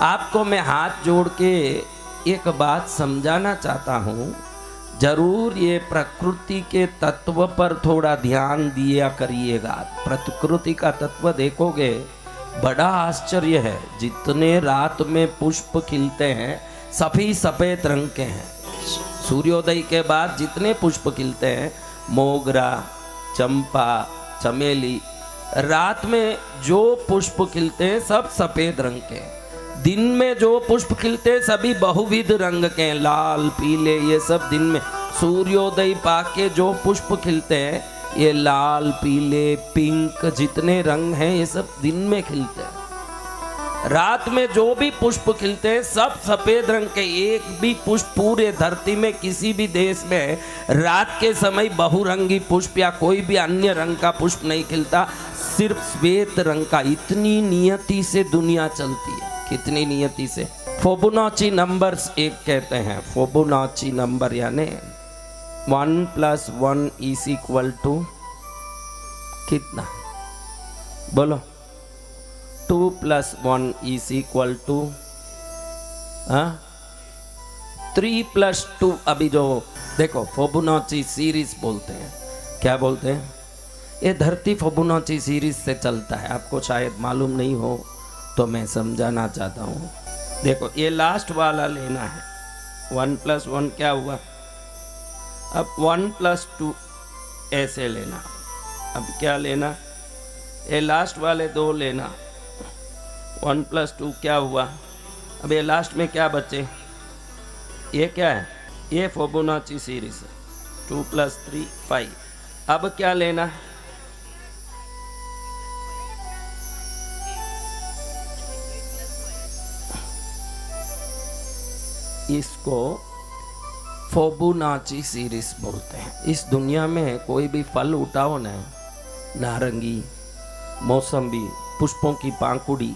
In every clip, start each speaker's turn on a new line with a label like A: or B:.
A: आपको मैं हाथ जोड़ के एक बात समझाना चाहता हूँ। जरूर ये प्रकृति के तत्व पर थोड़ा ध्यान दिया करिएगा। प्रकृति का तत्व देखोगे बड़ा आश्चर्य है। जितने रात में पुष्प खिलते हैं सभी सफेद रंग के हैं। सूर्योदय के बाद जितने पुष्प खिलते हैं, मोगरा, चंपा, चमेली, रात में जो पुष्प खिलते हैं सब सफेद रंग के हैं। दिन में जो पुष्प खिलते हैं सभी बहुविध रंग के हैं, लाल, पीले, ये सब दिन में। सूर्योदय पाके जो पुष्प खिलते हैं ये लाल, पीले, पिंक, जितने रंग हैं ये सब दिन में खिलते हैं। रात में जो भी पुष्प खिलते हैं सब सफेद रंग के। एक भी पुष्प पूरे धरती में किसी भी देश में रात के समय बहुरंगी पुष्प या कोई भी अन्य रंग का पुष्प नहीं खिलता, सिर्फ श्वेत रंग का। इतनी नियति से दुनिया चलती है। कितनी नियति से? फिबोनाची नंबर्स एक कहते हैं। फिबोनाची नंबर यानी 1 + 1 = कितना? बोलो। 2 + 1 = 3 + 2। अभी जो देखो फिबोनाची सीरीज बोलते हैं। क्या बोलते हैं? ये धरती फिबोनाची सीरीज से चलता है। आपको शायद मालूम नहीं हो तो मैं समझाना चाहता हूँ। देखो ये लास्ट वाला लेना है। 1 + 1 क्या हुआ? अब 1 + 2 ऐसे लेना। अब क्या लेना? ये लास्ट वाले दो लेना। 1 + 2 क्या हुआ? अब ये लास्ट में क्या बचे? ये क्या है? ये फिबोनाची सीरीज है। 2 + 3 5। अब क्या लेना? इसको फिबोनाची सीरीज बोलते हैं। इस दुनिया में कोई भी फल उठाओ ना, नारंगी, मौसम्बी, पुष्पों की पांखुड़ी,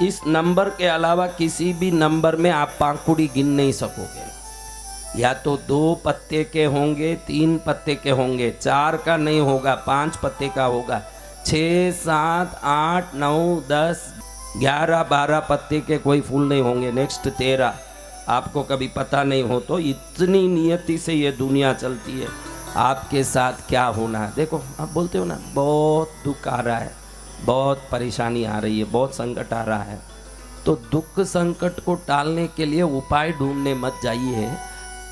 A: इस नंबर के अलावा किसी भी नंबर में आप पांखुड़ी गिन नहीं सकोगे। या तो 2 पत्ते के होंगे, 3 पत्ते के होंगे, 4 का नहीं होगा, 5 पत्ते का होगा, 6, 7, 8, 9, 10, 11, 12 पत्ते के कोई फूल नहीं होंगे। नेक्स्ट 13। आपको कभी पता नहीं हो तो इतनी नियति से ये दुनिया चलती है। आपके साथ क्या होना है? देखो आप बोलते हो ना बहुत दुख आ रहा है, बहुत परेशानी आ रही है, बहुत संकट आ रहा है, तो दुख संकट को टालने के लिए उपाय ढूंढने मत जाइए।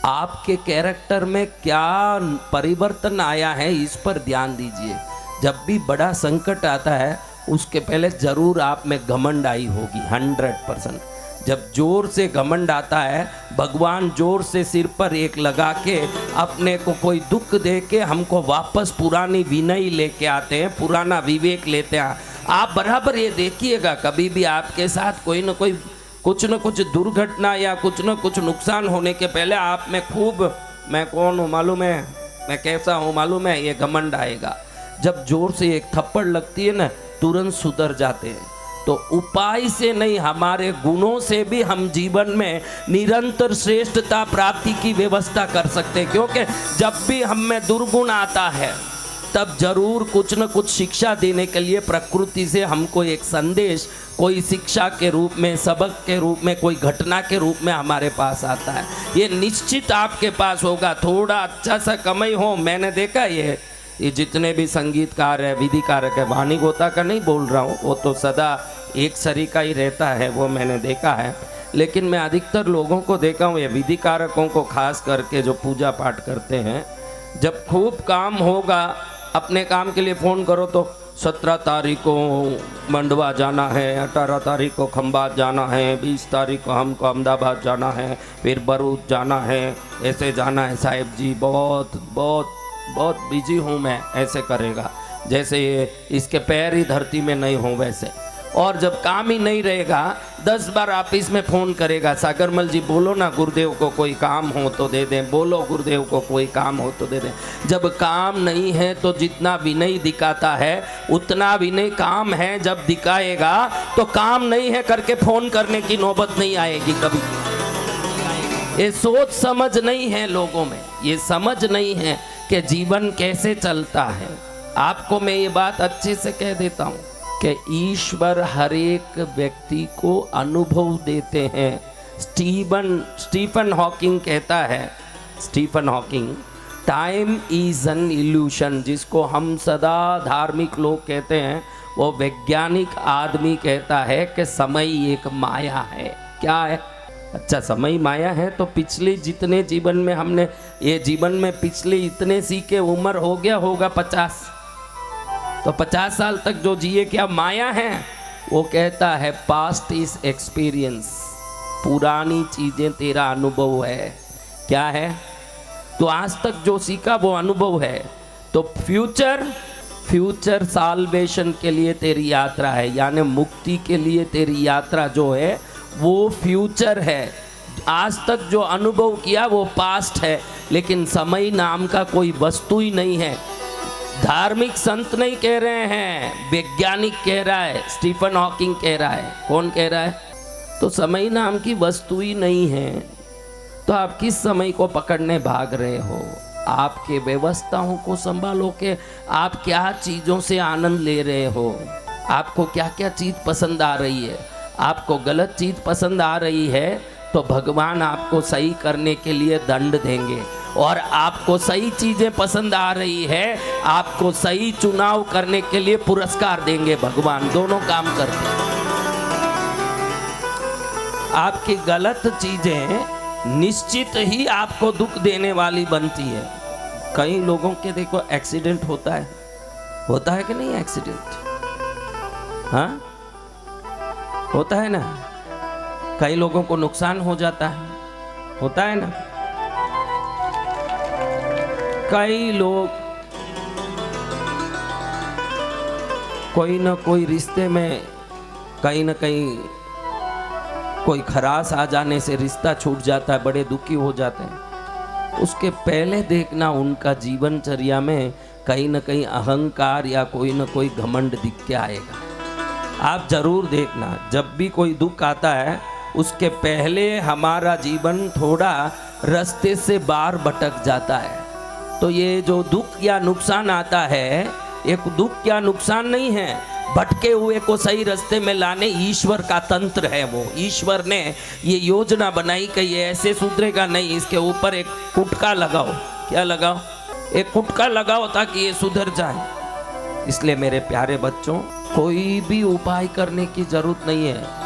A: आपके कैरेक्टर में क्या परिवर्तन आया है इस पर ध्यान दीजिए। जब भी बड़ा संकट आता है उसके पहले जरूर आप में घमंड आई होगी 100%। जब जोर से घमंड आता है, भगवान जोर से सिर पर एक लगा के अपने को कोई दुख दे के हमको वापस पुरानी विनय लेके आते हैं, पुराना विवेक लेते हैं। आप बराबर ये देखिएगा, कभी भी आपके साथ कोई न कोई कुछ न कुछ दुर्घटना या कुछ न कुछ नुकसान होने के पहले आप में खूब मैं कौन हूँ मालूम है, मैं कैसा हूँ मालूम है, ये घमंड आएगा। जब जोर से एक थप्पड़ लगती है ना, तुरंत सुधर जाते हैं। तो उपाय से नहीं, हमारे गुणों से भी हम जीवन में निरंतर श्रेष्ठता प्राप्ति की व्यवस्था कर सकते हैं। क्योंकि जब भी हम में दुर्गुण आता है तब जरूर कुछ न कुछ शिक्षा देने के लिए प्रकृति से हमको एक संदेश, कोई शिक्षा के रूप में, सबक के रूप में, कोई घटना के रूप में हमारे पास आता है। ये निश्चित आपके पास होगा। थोड़ा अच्छा सा कमाई हो, मैंने देखा ये जितने भी संगीतकार है, विधिकारक है, वाणी गोता का नहीं बोल रहा हूँ, वो तो सदा एक सरी का ही रहता है, वो मैंने देखा है। लेकिन मैं अधिकतर लोगों को देखा हूँ, ये विधिकारकों को खास करके जो पूजा पाठ करते हैं, जब खूब काम होगा अपने काम के लिए फ़ोन करो तो 17 तारीख को मंडवा जाना है, 18 तारीख को खंबात जाना है, 20 तारीख को हमको अहमदाबाद जाना है, फिर बरूद जाना है, ऐसे जाना है साहिब जी, बहुत बहुत बहुत बिजी हूँ मैं, ऐसे करेगा जैसे ये इसके पैर ही धरती में नहीं हो वैसे। और जब काम ही नहीं रहेगा 10 बार ऑफिस में फ़ोन करेगा, सागरमल जी बोलो ना गुरुदेव को कोई काम हो तो दे दें, बोलो गुरुदेव को कोई काम हो तो दे दें। जब काम नहीं है तो जितना विनय दिखाता है उतना विनय काम है जब दिखाएगा तो काम नहीं है करके फ़ोन करने की नौबत नहीं आएगी कभी। ये सोच समझ नहीं है लोगों में, ये समझ नहीं है कि जीवन कैसे चलता है। आपको मैं ये बात अच्छे से कह देता हूँ, कि ईश्वर हर एक व्यक्ति को अनुभव देते हैं। स्टीफन हॉकिंग कहता है, Stephen Hawking, time is an illusion, जिसको हम सदा धार्मिक लोग कहते हैं, वो वैज्ञानिक आदमी कहता है कि समय एक माया है। क्या है? अच्छा, समय माया है तो पिछले जितने जीवन में हमने, ये जीवन में पिछले इतने सीखे उम्र हो गया होगा 50, तो 50 साल तक जो जिए क्या माया है? वो कहता है पास्ट इज एक्सपीरियंस, पुरानी चीजें तेरा अनुभव है। क्या है? तो आज तक जो सीखा वो अनुभव है। तो फ्यूचर साल्वेशन के लिए तेरी यात्रा है, यानी मुक्ति के लिए तेरी यात्रा जो है वो फ्यूचर है। आज तक जो अनुभव किया वो पास्ट है, लेकिन समय नाम का कोई वस्तु ही नहीं है। धार्मिक संत नहीं कह रहे हैं, वैज्ञानिक कह रहा है, स्टीफन हॉकिंग कह रहा है। कौन कह रहा है? तो समय नाम की वस्तु ही नहीं है। तो आप किस समय को पकड़ने भाग रहे हो? आपके व्यवस्थाओं को संभालो कि आप क्या चीज़ों से आनंद ले रहे हो। आपको क्या क्या चीज़ पसंद आ रही है। आपको गलत चीज़ पसंद आ रही है तो भगवान आपको सही करने के लिए दंड देंगे, और आपको सही चीज़ें पसंद आ रही है, आपको सही चुनाव करने के लिए पुरस्कार देंगे भगवान। दोनों काम करते हैं। आपकी गलत चीज़ें निश्चित ही आपको दुख देने वाली बनती है। कई लोगों के देखो एक्सीडेंट होता है कि नहीं? एक्सीडेंट, हाँ, होता है ना। कई लोगों को नुकसान हो जाता है, होता है ना। कई लोग कोई ना कोई रिश्ते में कहीं ना कहीं कोई खराश आ जाने से रिश्ता छूट जाता है, बड़े दुखी हो जाते हैं। उसके पहले देखना उनका जीवनचर्या में कहीं ना कहीं अहंकार या कोई ना कोई घमंड दिख के आएगा। आप जरूर देखना, जब भी कोई दुख आता है उसके पहले हमारा जीवन थोड़ा रास्ते से बाहर भटक जाता है। तो ये जो दुख या नुकसान आता है, एक दुख या नुकसान नहीं है, भटके हुए को सही रास्ते में लाने ईश्वर का तंत्र है। वो ईश्वर ने ये योजना बनाई कि ये ऐसे सुधरेगा नहीं, इसके ऊपर एक कुटका लगाओ। क्या लगाओ? एक कुटका लगाओ ताकि ये सुधर जाए। इसलिए मेरे प्यारे बच्चों, कोई भी उपाय करने की जरूरत नहीं है।